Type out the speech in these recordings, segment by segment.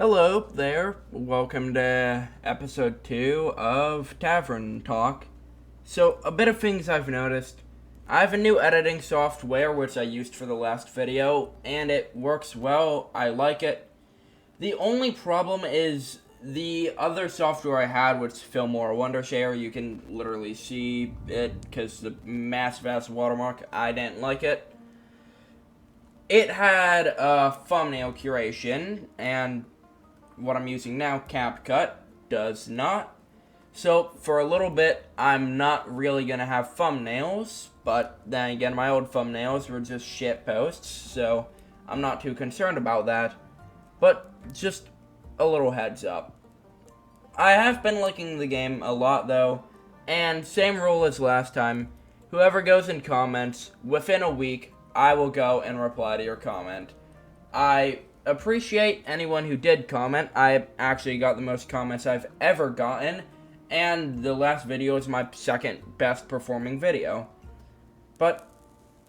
Hello there, welcome to episode 2 of Tavern Talk. So, a bit of things I've noticed. I have a new editing software which I used for the last video, and it works well, I like it. The only problem is the other software I had, which Filmora Wondershare, you can literally see it because the vast watermark, I didn't like it. It had a thumbnail curation, and what I'm using now, CapCut, does not. So, for a little bit, I'm not really going to have thumbnails, but then again, my old thumbnails were just shit posts, so I'm not too concerned about that. But, just a little heads up. I have been liking the game a lot, though, and same rule as last time. Whoever goes in comments, within a week, I will go and reply to your comment. I appreciate anyone who did comment. I actually got the most comments I've ever gotten, and the last video is my second best performing video. But,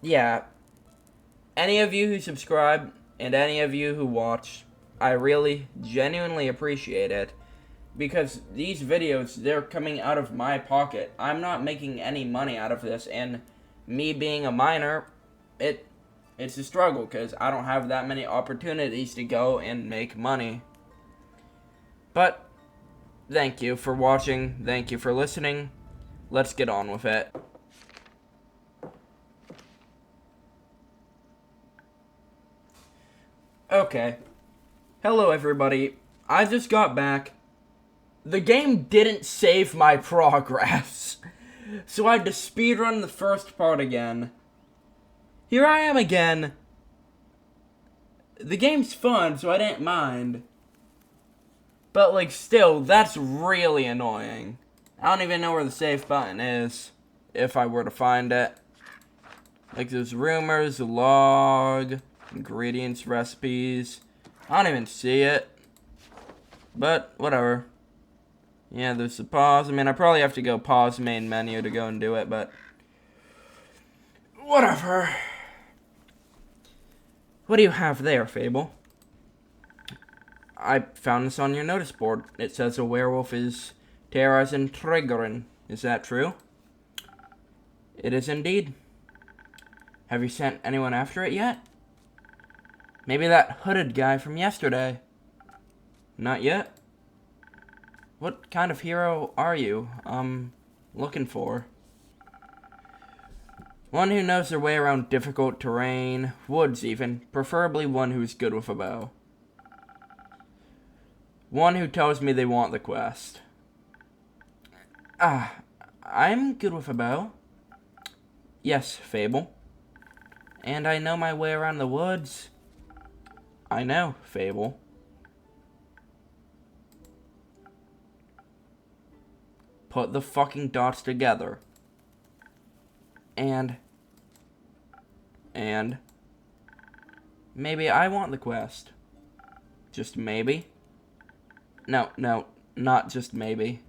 yeah, any of you who subscribe, and any of you who watch, I really, genuinely appreciate it, because these videos, they're coming out of my pocket. I'm not making any money out of this, and me being a minor, it's a struggle because I don't have that many opportunities to go and make money. But thank you for watching. Thank you for listening. Let's get on with it. Okay. Hello, everybody. I just got back. The game didn't save my progress, so I had to speedrun the first part again. Here I am again. The game's fun, so I didn't mind. But, like, still, that's really annoying. I don't even know where the save button is, if I were to find it. Like, there's rumors, log, ingredients, recipes. I don't even see it. But, whatever. Yeah, there's the pause. I mean, I probably have to go pause main menu to go and do it, but whatever. What do you have there, Fable? I found this on your notice board. It says a werewolf is terrorizing Triggering. Is that true? It is indeed. Have you sent anyone after it yet? Maybe that hooded guy from yesterday. Not yet? What kind of hero are you, looking for? One who knows their way around difficult terrain, woods even, preferably one who's good with a bow. One who tells me they want the quest. I'm good with a bow. Yes, Fable. And I know my way around the woods. I know, Fable. Put the fucking dots together. And maybe I want the quest. Just maybe. No, not just maybe.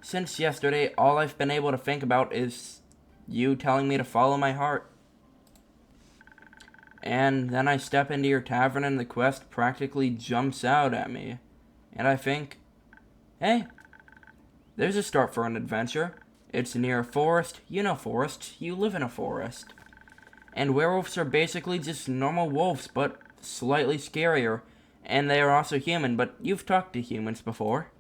Since yesterday, all I've been able to think about is you telling me to follow my heart. And then I step into your tavern and the quest practically jumps out at me. And I think, hey, there's a start for an adventure. It's near a forest. You know forests. You live in a forest. And werewolves are basically just normal wolves, but slightly scarier. And they are also human, but you've talked to humans before.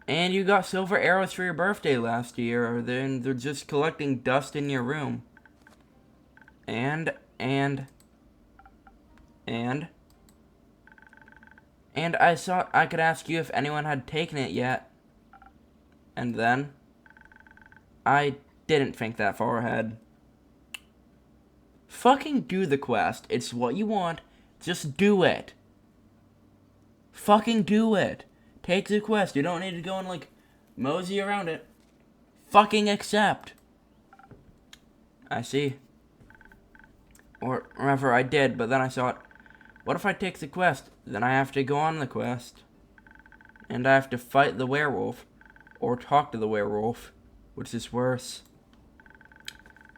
And you got silver arrows for your birthday last year. Then they're just collecting dust in your room. And I thought I could ask you if anyone had taken it yet. And then I didn't think that far ahead. Fucking do the quest. It's what you want. Just do it. Fucking do it. Take the quest. You don't need to go and, like, mosey around it. Fucking accept. I see. Or rather, I did, but then I thought, what if I take the quest? Then I have to go on the quest. And I have to fight the werewolf. Or talk to the werewolf. Which is worse.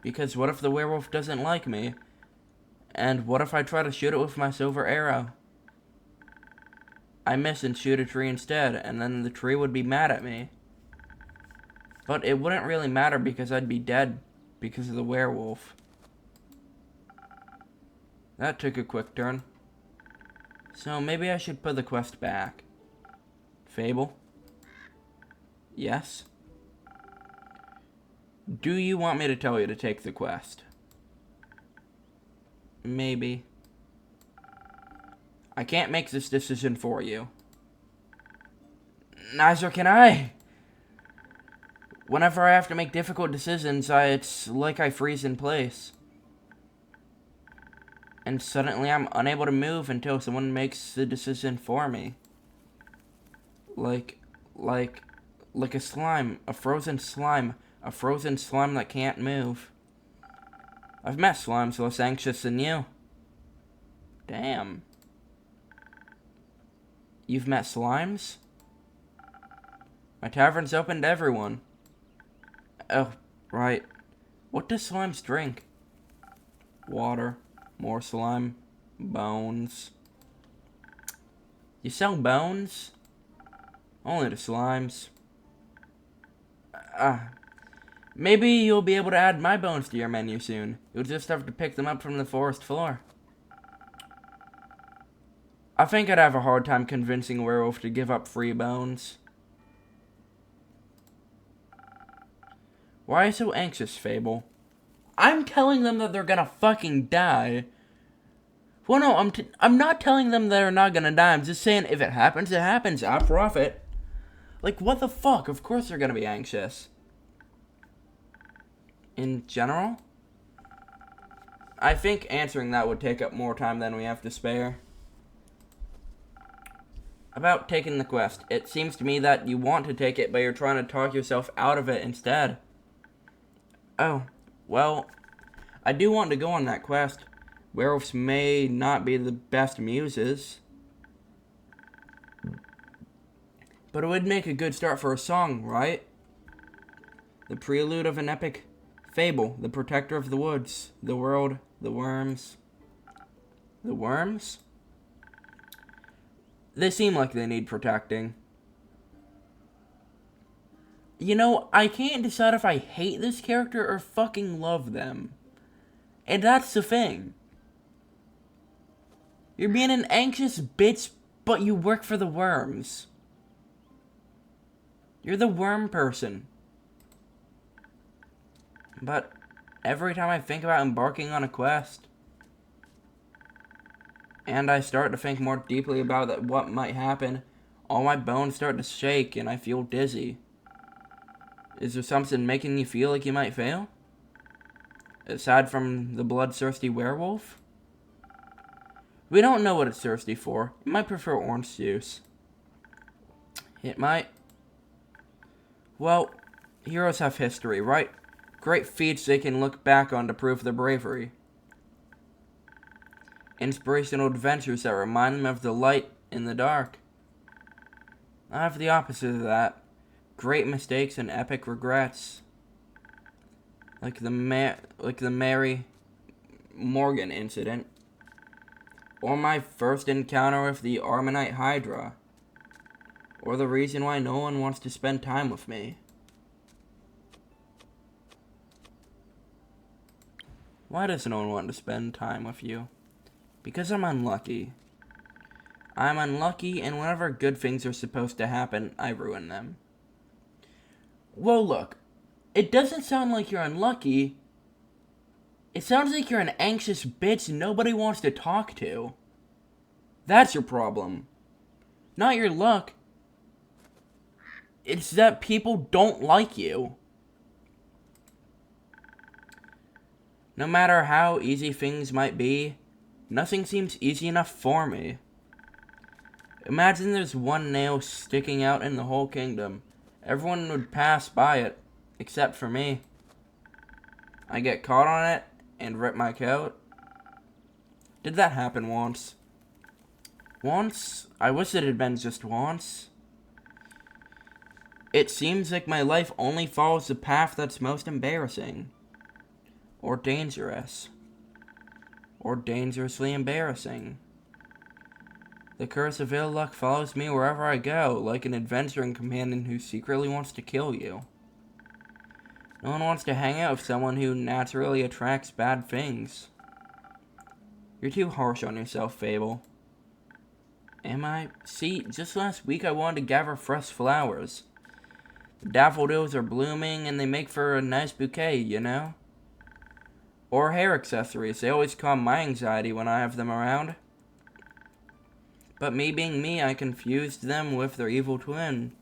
Because what if the werewolf doesn't like me? And what if I try to shoot it with my silver arrow? I miss and shoot a tree instead, and then the tree would be mad at me. But it wouldn't really matter because I'd be dead because of the werewolf. That took a quick turn. So maybe I should put the quest back. Fable? Yes? Do you want me to tell you to take the quest? Maybe. I can't make this decision for you. Neither can I. Whenever I have to make difficult decisions, it's like I freeze in place. And suddenly I'm unable to move until someone makes the decision for me. Like a slime, a frozen slime that can't move. I've met slimes less anxious than you. Damn. You've met slimes? My tavern's open to everyone. Oh, right. What do slimes drink? Water. More slime. Bones. You sell bones? Only to slimes. Maybe you'll be able to add my bones to your menu soon. You'll just have to pick them up from the forest floor. I think I'd have a hard time convincing a werewolf to give up free bones. Why are you so anxious, Fable? I'm telling them that they're gonna fucking die. Well, no, I'm not telling them they're not gonna die. I'm just saying if it happens, it happens. I profit. Like, what the fuck? Of course they're gonna be anxious. In general? I think answering that would take up more time than we have to spare. About taking the quest. It seems to me that you want to take it, but you're trying to talk yourself out of it instead. Oh, well, I do want to go on that quest. Werewolves may not be the best muses, but it would make a good start for a song, right? The prelude of an epic fable, the protector of the woods, the world, the worms. The worms? They seem like they need protecting. You know, I can't decide if I hate this character or fucking love them. And that's the thing. You're being an anxious bitch, but you work for the worms. You're the worm person. But every time I think about embarking on a quest, and I start to think more deeply about what might happen, all my bones start to shake and I feel dizzy. Is there something making you feel like you might fail? Aside from the bloodthirsty werewolf? We don't know what it's thirsty for. It might prefer orange juice. It might. Well, heroes have history, right? Great feats they can look back on to prove their bravery. Inspirational adventures that remind them of the light in the dark. I have the opposite of that. Great mistakes and epic regrets. Like the Mary Morgan incident. Or my first encounter with the Armonite Hydra. Or the reason why no one wants to spend time with me. Why does no one want to spend time with you? Because I'm unlucky. I'm unlucky, and whenever good things are supposed to happen, I ruin them. Well, look. It doesn't sound like you're unlucky. It sounds like you're an anxious bitch nobody wants to talk to. That's your problem. Not your luck. It's that people don't like you. No matter how easy things might be, nothing seems easy enough for me. Imagine there's one nail sticking out in the whole kingdom. Everyone would pass by it, except for me. I get caught on it and rip my coat. Did that happen once? Once? I wish it had been just once. It seems like my life only follows the path that's most embarrassing. Or dangerous. Or dangerously embarrassing. The curse of ill luck follows me wherever I go, like an adventuring companion who secretly wants to kill you. No one wants to hang out with someone who naturally attracts bad things. You're too harsh on yourself, Fable. Am I? See, just last week I wanted to gather fresh flowers. The daffodils are blooming and they make for a nice bouquet, you know? Or hair accessories. They always calm my anxiety when I have them around. But me being me, I confused them with their evil twin,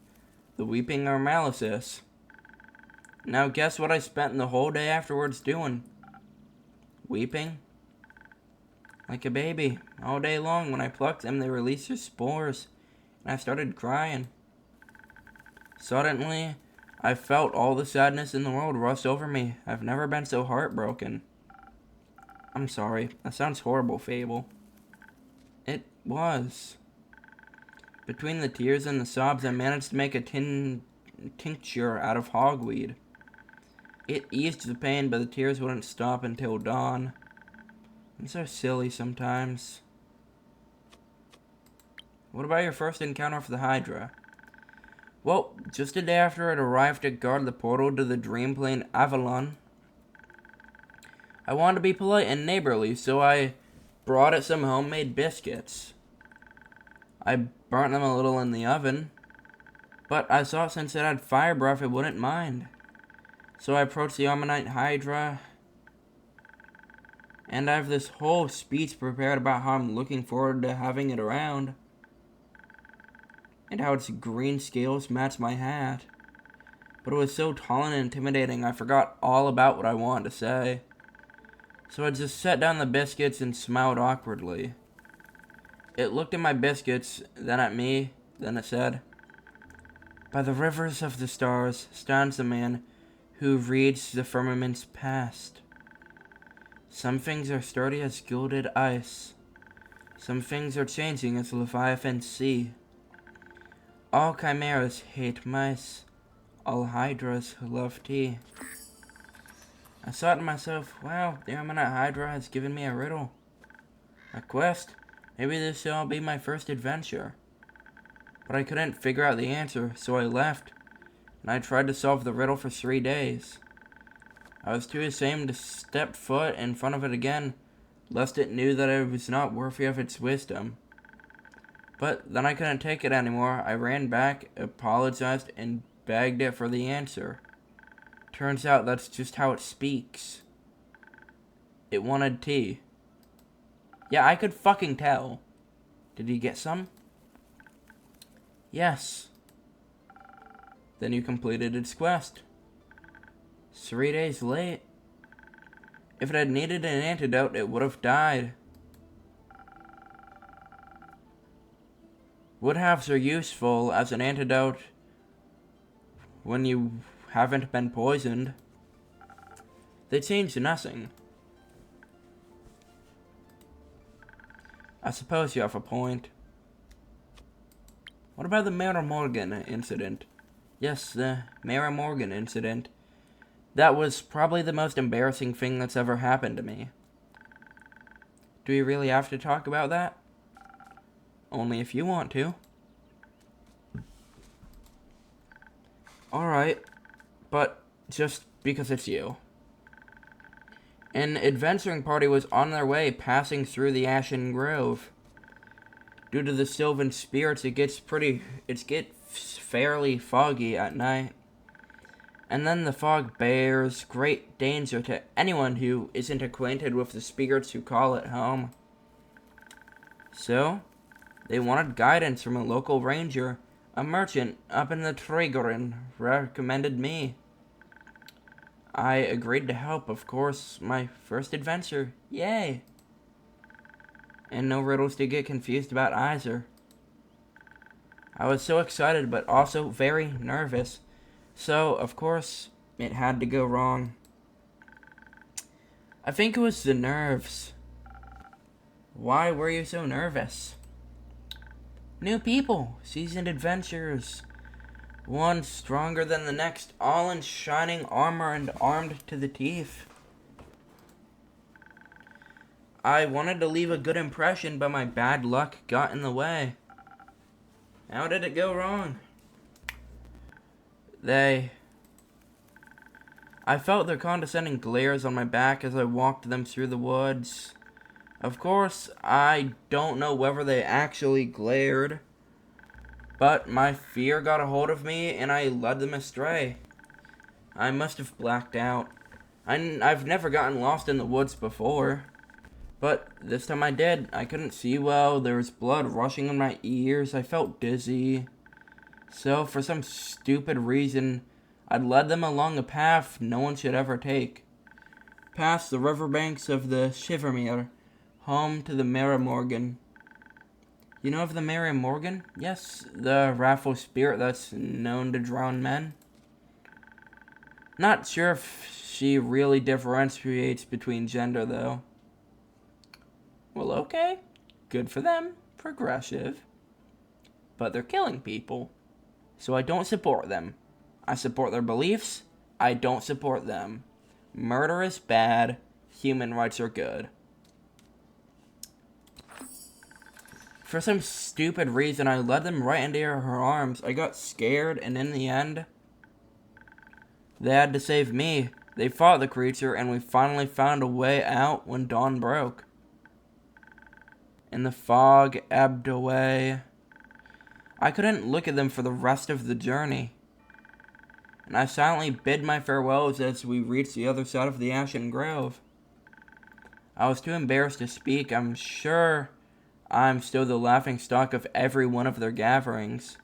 the Weeping Armalisis. Now guess what I spent the whole day afterwards doing? Weeping? Like a baby. All day long, when I plucked them, they released their spores, and I started crying. Suddenly, I felt all the sadness in the world rush over me. I've never been so heartbroken. I'm sorry. That sounds horrible, Fable. It was. Between the tears and the sobs, I managed to make a tincture out of hogweed. It eased the pain, but the tears wouldn't stop until dawn. I'm so silly sometimes. What about your first encounter with the Hydra? Well, just a day after it arrived to guard the portal to the dream plane Avalon, I wanted to be polite and neighborly, so I brought it some homemade biscuits. I burnt them a little in the oven, but I thought since it had fire breath it wouldn't mind. So I approached the Ammonite Hydra, and I have this whole speech prepared about how I'm looking forward to having it around, and how its green scales match my hat. But it was so tall and intimidating, I forgot all about what I wanted to say. So I just set down the biscuits and smiled awkwardly. It looked at my biscuits, then at me, then it said, "By the rivers of the stars stands the man who reads the firmament's past. Some things are sturdy as gilded ice. Some things are changing as Leviathan's sea. All chimeras hate mice. All hydras love tea." I thought to myself, wow, the Ammonite Hydra has given me a riddle. A quest. Maybe this shall be my first adventure. But I couldn't figure out the answer, so I left, and I tried to solve the riddle for 3 days. I was too ashamed to step foot in front of it again, lest it knew that I was not worthy of its wisdom. But then I couldn't take it anymore. I ran back, apologized, and begged it for the answer. Turns out that's just how it speaks. It wanted tea. Yeah, I could fucking tell. Did you get some? Yes. Then you completed its quest. 3 days late. If it had needed an antidote, it would have died. Wood halves are useful as an antidote when you haven't been poisoned. They change nothing. I suppose you have a point. What about the Mara Morgan incident? Yes, the Mara Morgan incident. That was probably the most embarrassing thing that's ever happened to me. Do we really have to talk about that? Only if you want to. Alright, but just because it's you. An adventuring party was on their way, passing through the Ashen Grove. Due to the Sylvan spirits, it gets fairly foggy at night. And then the fog bears great danger to anyone who isn't acquainted with the spirits who call it home. So, they wanted guidance from a local ranger. A merchant up in the Trigorin recommended me. I agreed to help, of course. My first adventure. Yay! And no riddles to get confused about either. I was so excited, but also very nervous. So, of course, it had to go wrong. I think it was the nerves. Why were you so nervous? New people, seasoned adventurers. One stronger than the next, all in shining armor and armed to the teeth. I wanted to leave a good impression, but my bad luck got in the way. How did it go wrong? I felt their condescending glares on my back as I walked them through the woods. Of course, I don't know whether they actually glared, but my fear got a hold of me and I led them astray. I must have blacked out. I've never gotten lost in the woods before, but this time I did. I couldn't see well, there was blood rushing in my ears, I felt dizzy. So, for some stupid reason, I'd led them along a path no one should ever take. Past the riverbanks of the Shivermere, home to the Mare Morgan. You know of the Mare Morgan? Yes, the wrathful spirit that's known to drown men. Not sure if she really differentiates between gender, though. Well, okay. Good for them. Progressive. But they're killing people. So I don't support them. I support their beliefs. I don't support them. Murder is bad. Human rights are good. For some stupid reason, I led them right into her arms. I got scared, and in the end, they had to save me. They fought the creature, and we finally found a way out when dawn broke. And the fog ebbed away. I couldn't look at them for the rest of the journey. And I silently bid my farewells as we reached the other side of the Ashen Grove. I was too embarrassed to speak. I'm sure I'm still the laughingstock of every one of their gatherings.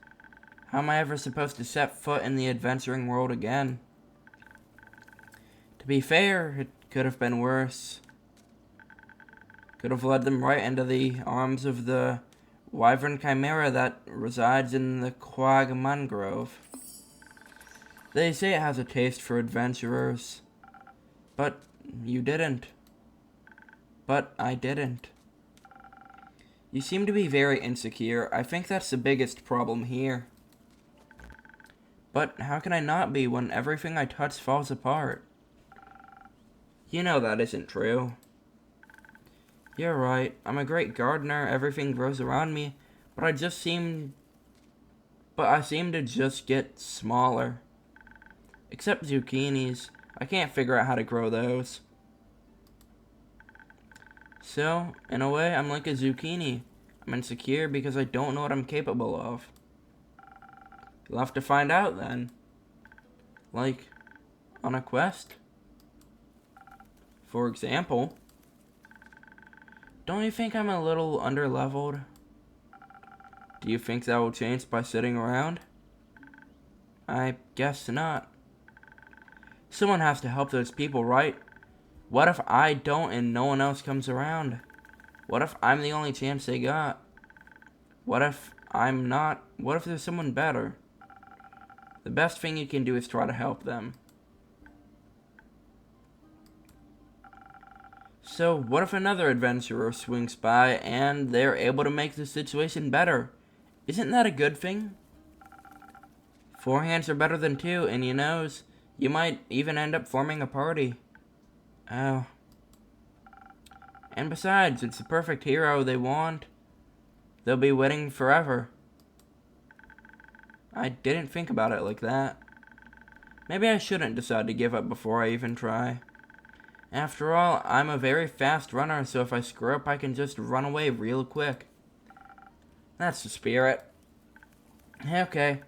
How am I ever supposed to set foot in the adventuring world again? To be fair, it could have been worse. Could have led them right into the arms of the wyvern chimera that resides in the Quag Mangrove. They say it has a taste for adventurers. But you didn't. But I didn't. You seem to be very insecure. I think that's the biggest problem here. But how can I not be when everything I touch falls apart? You know that isn't true. You're right. I'm a great gardener. Everything grows around me. But I seem to just get smaller. Except zucchinis. I can't figure out how to grow those. So, in a way, I'm like a zucchini. I'm insecure because I don't know what I'm capable of. You'll have to find out then. Like, on a quest. For example, don't you think I'm a little underleveled? Do you think that will change by sitting around? I guess not. Someone has to help those people, right? What if I don't and no one else comes around? What if I'm the only chance they got? What if I'm not? What if there's someone better? The best thing you can do is try to help them. So, what if another adventurer swings by and they're able to make the situation better? Isn't that a good thing? 4 hands are better than 2, and you might even end up forming a party. Oh. And besides, it's the perfect hero they want. They'll be waiting forever. I didn't think about it like that. Maybe I shouldn't decide to give up before I even try. After all, I'm a very fast runner, so if I screw up, I can just run away real quick. That's the spirit. Okay.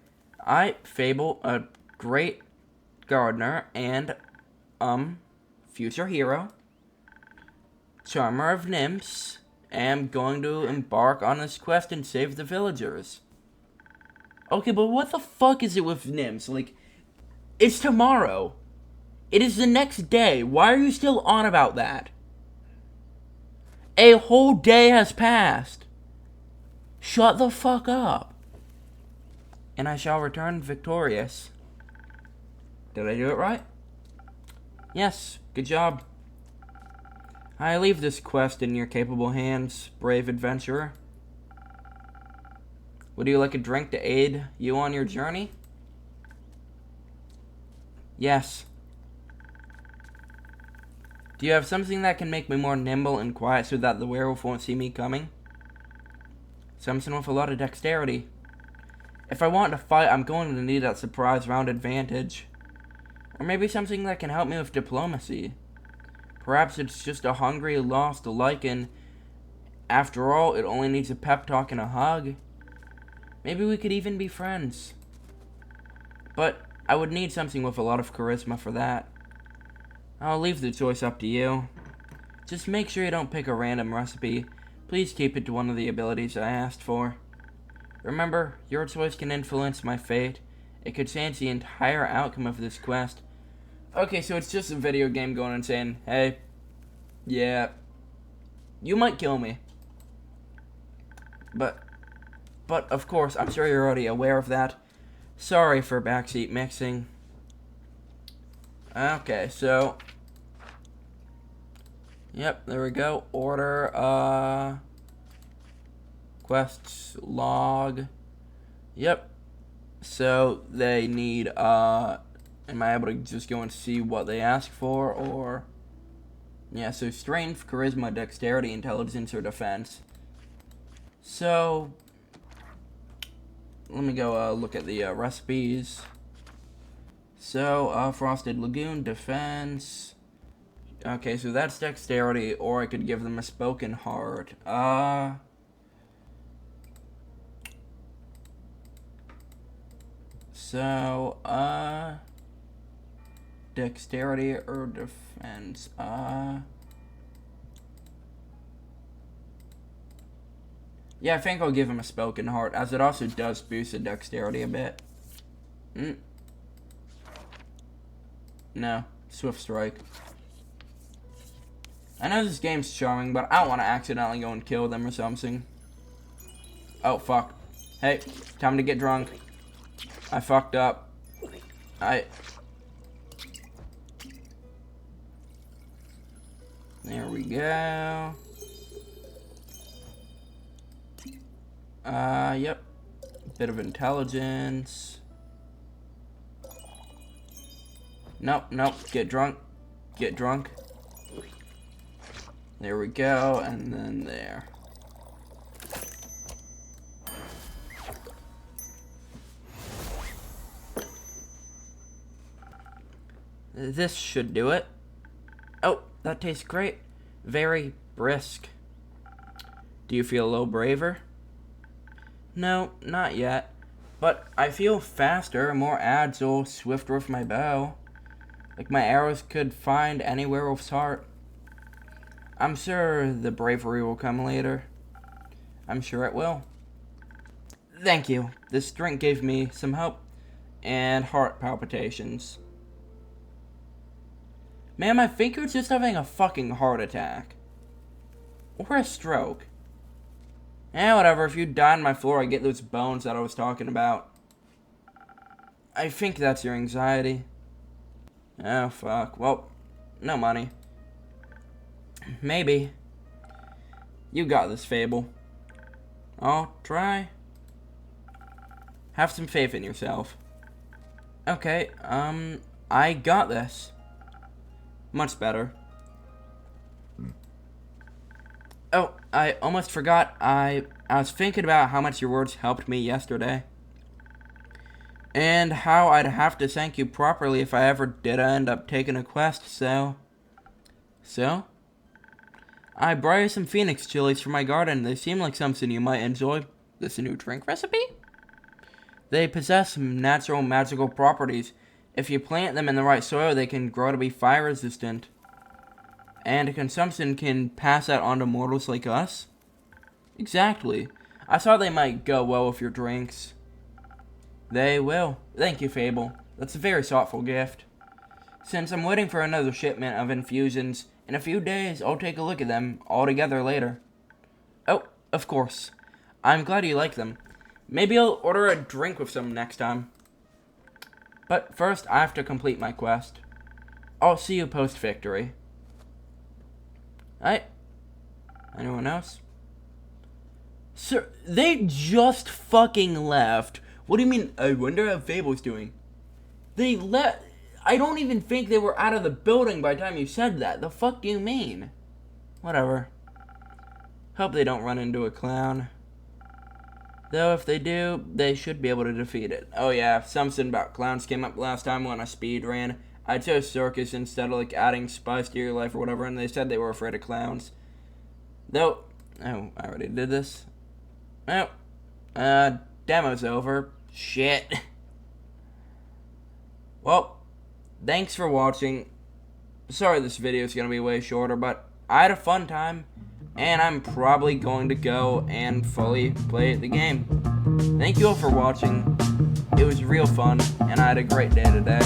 Fable, a great gardener and, future hero, charmer of nymphs, am going to embark on this quest and save the villagers. Okay, but what the fuck is it with nymphs? Like, it's tomorrow. It is the next day. Why are you still on about that? A whole day has passed. Shut the fuck up. And I shall return victorious. Did I do it right? Yes, good job. I leave this quest in your capable hands, brave adventurer. Would you like a drink to aid you on your journey? Yes. Do you have something that can make me more nimble and quiet so that the werewolf won't see me coming? Something with a lot of dexterity. If I want to fight, I'm going to need that surprise round advantage. Or maybe something that can help me with diplomacy. Perhaps it's just a hungry, lost lichen. After all, it only needs a pep talk and a hug. Maybe we could even be friends. But I would need something with a lot of charisma for that. I'll leave the choice up to you. Just make sure you don't pick a random recipe. Please keep it to one of the abilities I asked for. Remember, your choice can influence my fate. It could change the entire outcome of this quest. Okay, so it's just a video game going and saying, hey, yeah, you might kill me. But of course, I'm sure you're already aware of that. Sorry for backseat mixing. Okay, so, yep, there we go. Order, quests log. Yep. So they need, am I able to just go and see what they ask for, or, yeah, so strength, charisma, dexterity, intelligence, or defense. So, let me go, look at the, recipes. So, Frosted Lagoon, defense. Okay, so that's dexterity, or I could give them a spoken heart. So, dexterity or defense, yeah, I think I'll give him a spoken heart, as it also does boost the dexterity a bit. No, Swift Strike. I know this game's charming, but I don't want to accidentally go and kill them or something. Oh, fuck. Hey, time to get drunk. I fucked up. There we go. Yep. Bit of intelligence. Nope. Get drunk. Get drunk. There we go, and then there. This should do it. Oh, that tastes great. Very brisk. Do you feel a little braver? No, not yet. But I feel faster, more agile, swifter with my bow. Like my arrows could find any werewolf's heart. I'm sure the bravery will come later. I'm sure it will. Thank you. This drink gave me some hope and heart palpitations. Man, I think you're just having a fucking heart attack. Or a stroke. Whatever, if you die on my floor, I get those bones that I was talking about. I think that's your anxiety. Oh, fuck. Well, no money. Maybe. You got this, Fable. I'll try. Have some faith in yourself. Okay, I got this. Much better. Oh, I almost forgot. I was thinking about how much your words helped me yesterday. And how I'd have to thank you properly if I ever did end up taking a quest, so... I brought you some phoenix chilies from my garden. They seem like something you might enjoy. This a new drink recipe? They possess some natural magical properties. If you plant them in the right soil, they can grow to be fire resistant. And consumption can pass that on to mortals like us? Exactly. I thought they might go well with your drinks. They will. Thank you, Fable. That's a very thoughtful gift. Since I'm waiting for another shipment of infusions, in a few days I'll take a look at them all together later. Oh, of course. I'm glad you like them. Maybe I'll order a drink with some next time. But first, I have to complete my quest. I'll see you post-victory. Alright. Anyone else? Sir, they just fucking left. What do you mean, I wonder how Fable's doing? They left. I don't even think they were out of the building by the time you said that. The fuck do you mean? Whatever. Hope they don't run into a clown. Though if they do, they should be able to defeat it. Oh yeah, something about clowns came up last time when I speed ran. I chose circus instead of like adding spice to your life or whatever, and they said they were afraid of clowns. Though, oh, I already did this. Oh, demo's over. Shit. Well, thanks for watching. Sorry this video is going to be way shorter, but I had a fun time, and I'm probably going to go and fully play the game. Thank you all for watching. It was real fun, and I had a great day today.